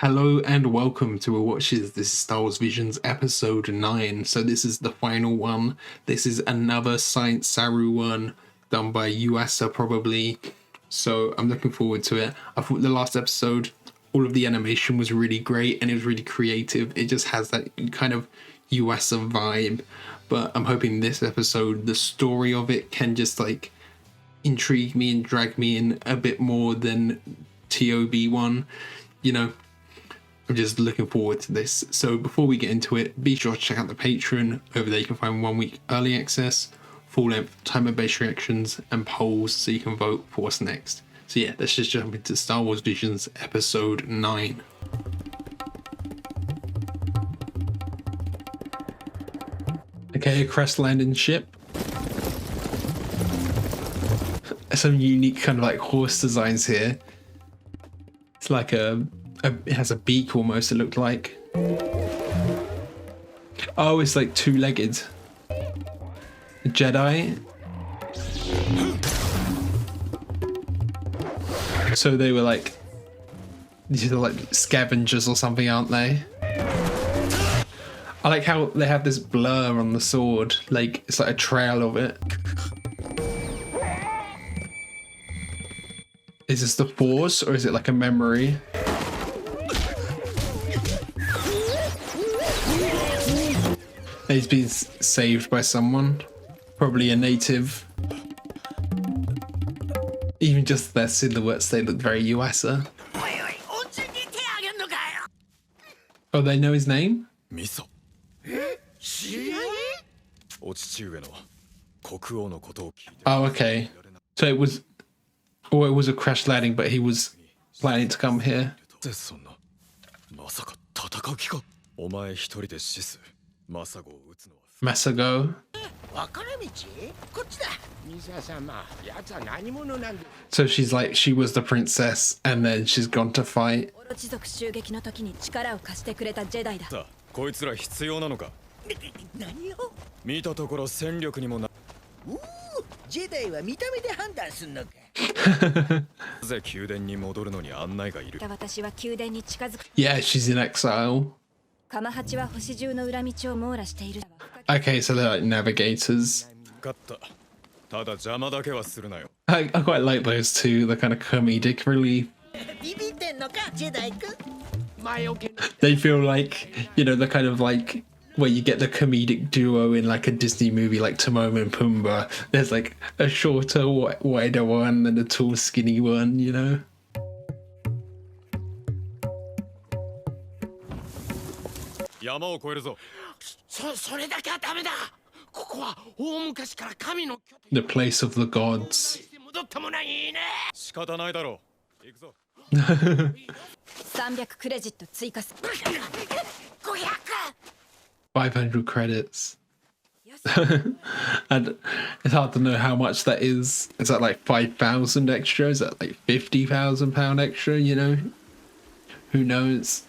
Hello and welcome to Watches. This is Star Wars Visions episode 9. So this is the final one. This is another Science Saru one done by USA probably. So I'm looking forward to it. I thought the last episode, all of the animation was really great and it was really creative. It just has that kind of USA vibe. But I'm hoping this episode, the story of it can just like intrigue me and drag me in a bit more than TOB one. You know, I'm just looking forward to this. So before we get into it, be sure to check out the Patreon. Over there you can find 1 week early access, full length timer-based reactions and polls so you can vote for what's next. So yeah, let's just jump into Star Wars Visions episode 9. Okay, a crash landing ship. Some unique kind of like horse designs here. It's like it has a beak almost, it looked like. Oh, it's like two-legged. A Jedi. So they were like, these are like scavengers or something, aren't they? I like how they have this blur on the sword, like it's like a trail of it. Is this the Force or is it like a memory? He's been saved by someone, probably a native. Even just their silhouettes, they look very USA. Oh, they know his name? Oh, okay. So it was, or it was a crash landing, but he was planning to come here. Masago. So she's like, she was the princess and then she's gone to fight. Yeah, she's in exile. Okay, so they're like navigators. I quite like those two, the kind of comedic relief. They feel like, you know, the kind of like where you get the comedic duo in like a Disney movie like Timon and Pumbaa. There's like a shorter, wider one and a tall, skinny one, you know? The place of the gods. 500 credits. And it's hard to know how much that is. Is that like 5,000 extra? Is that like £50,000 extra, you know? Who knows?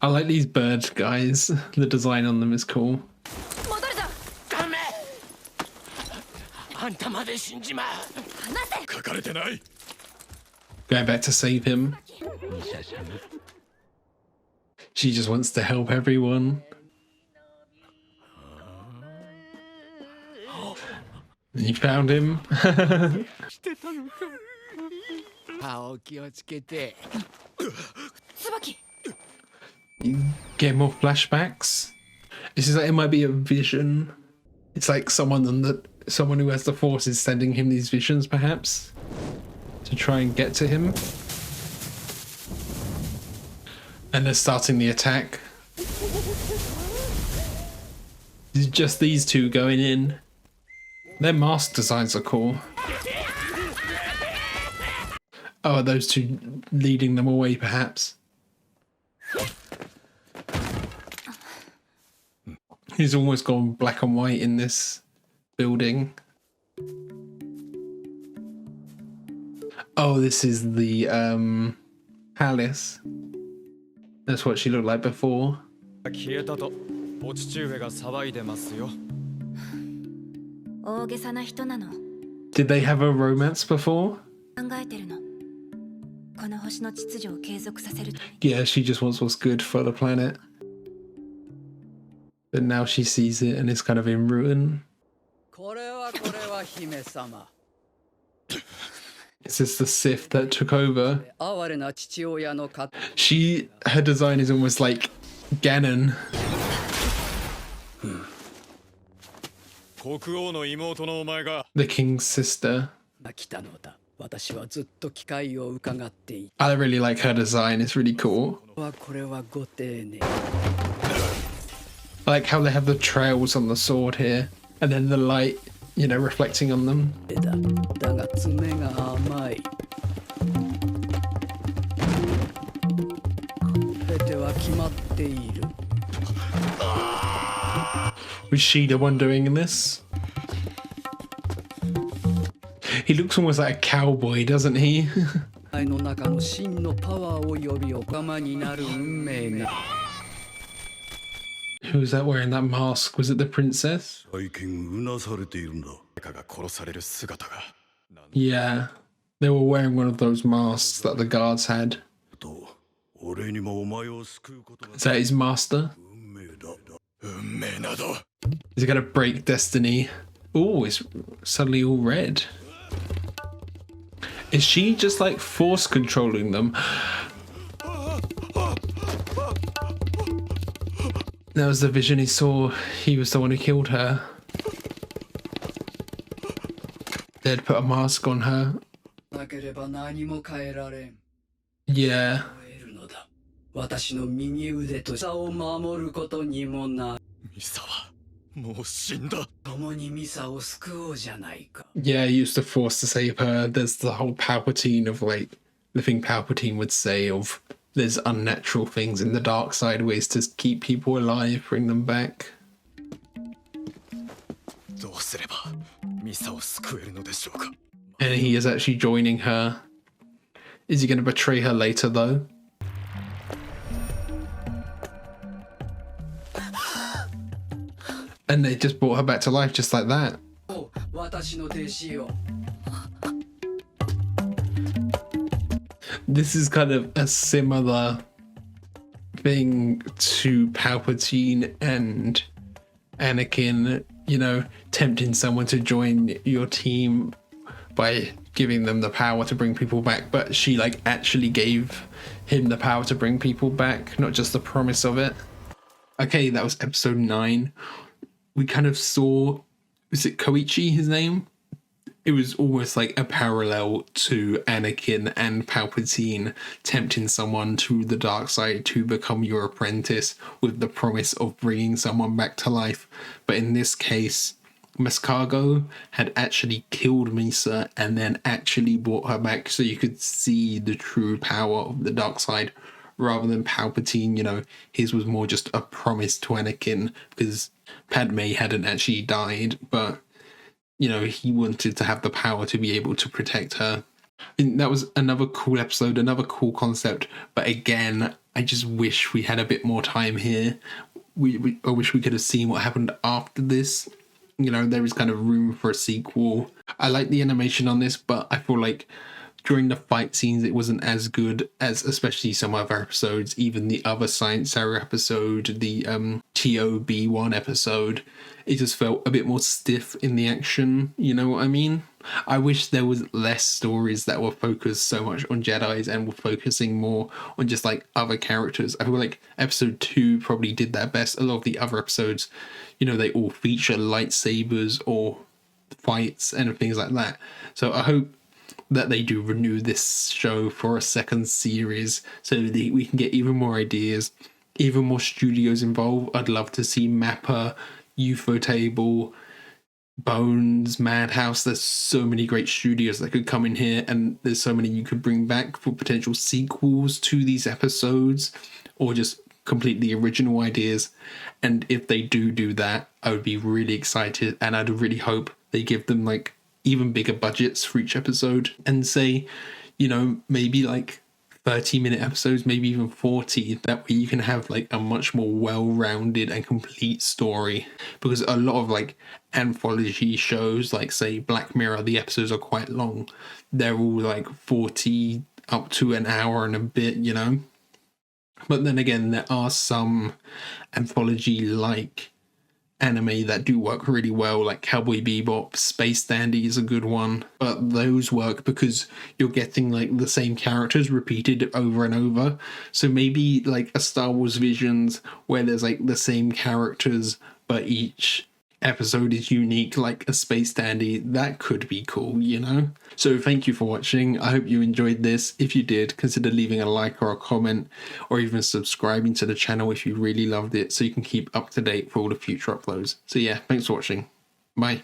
I like these bird guys. The design on them is cool. Going back to save him. She just wants to help everyone. You found him. You get more flashbacks. This is like, it might be a vision. It's like someone who has the Force is sending him these visions, perhaps, to try and get to him. And they're starting the attack. It's just these two going in. Their mask designs are cool. Oh, are those two leading them away, perhaps? He's almost gone black and white in this building. Oh, this is the palace. That's what she looked like before. Did they have a romance before? Yeah, she just wants what's good for the planet. But now she sees it and it's kind of in ruin. Is this the Sith that took over? Her design is almost like Ganon. The king's sister. I really like her design, it's really cool. I like how they have the trails on the sword here, and then the light, you know, reflecting on them. Was she the one doing this? He looks almost like a cowboy, doesn't he? Who's that wearing that mask? Was it the princess? Yeah, they were wearing one of those masks that the guards had. Is that his master? Is he gonna break destiny? Oh, it's suddenly all red. Is she just like force controlling them? That was the vision he saw. He was the one who killed her. They'd put a mask on her. Yeah. Yeah, he used the Force to save her. There's the whole Palpatine of like the thing Palpatine would say of there's unnatural things in the dark side, ways to keep people alive, bring them back. And he is actually joining her. Is he going to betray her later though? And they just brought her back to life just like that. This is kind of a similar thing to Palpatine and Anakin, you know, tempting someone to join your team by giving them the power to bring people back. But she like actually gave him the power to bring people back, not just the promise of it. Okay, that was episode 9. We kind of saw, is it Koichi, his name? It was almost like a parallel to Anakin and Palpatine tempting someone to the dark side to become your apprentice with the promise of bringing someone back to life. But in this case, Mascargo had actually killed Misa and then actually brought her back so you could see the true power of the dark side, rather than Palpatine. You know, his was more just a promise to Anakin because Padme hadn't actually died, but you know, he wanted to have the power to be able to protect her. And that was another cool episode, another cool concept. But again, I just wish we had a bit more time here. I wish we could have seen what happened after this. You know, there is kind of room for a sequel. I like the animation on this, but I feel like during the fight scenes, it wasn't as good as especially some other episodes, even the other Science Sarah episode, the TOB1 episode. It just felt a bit more stiff in the action, you know what I mean? I wish there was less stories that were focused so much on Jedis and were focusing more on just like other characters. I feel like episode 2 probably did that best. A lot of the other episodes, you know, they all feature lightsabers or fights and things like that. So I hope that they do renew this show for a second series so that we can get even more ideas, even more studios involved. I'd love to see Mappa, UFO Table, Bones, Madhouse. There's so many great studios that could come in here, and there's so many you could bring back for potential sequels to these episodes or just completely original ideas. And if they do that, I would be really excited, and I'd really hope they give them like even bigger budgets for each episode and say, you know, maybe like 30-minute episodes, maybe even 40. That way you can have like a much more well-rounded and complete story. Because a lot of like anthology shows, like say Black Mirror, the episodes are quite long. They're all like 40 up to an hour and a bit, you know. But then again, there are some anthology like anime that do work really well, like Cowboy Bebop. Space Dandy is a good one, but those work because you're getting like the same characters repeated over and over. So maybe like a Star Wars Visions where there's like the same characters but each episode is unique, like a Space Dandy. That could be cool, you know. So thank you for watching. I hope you enjoyed this. If you did, consider leaving a like or a comment, or even subscribing to the channel if you really loved it, so you can keep up to date for all the future uploads. So yeah, thanks for watching. Bye.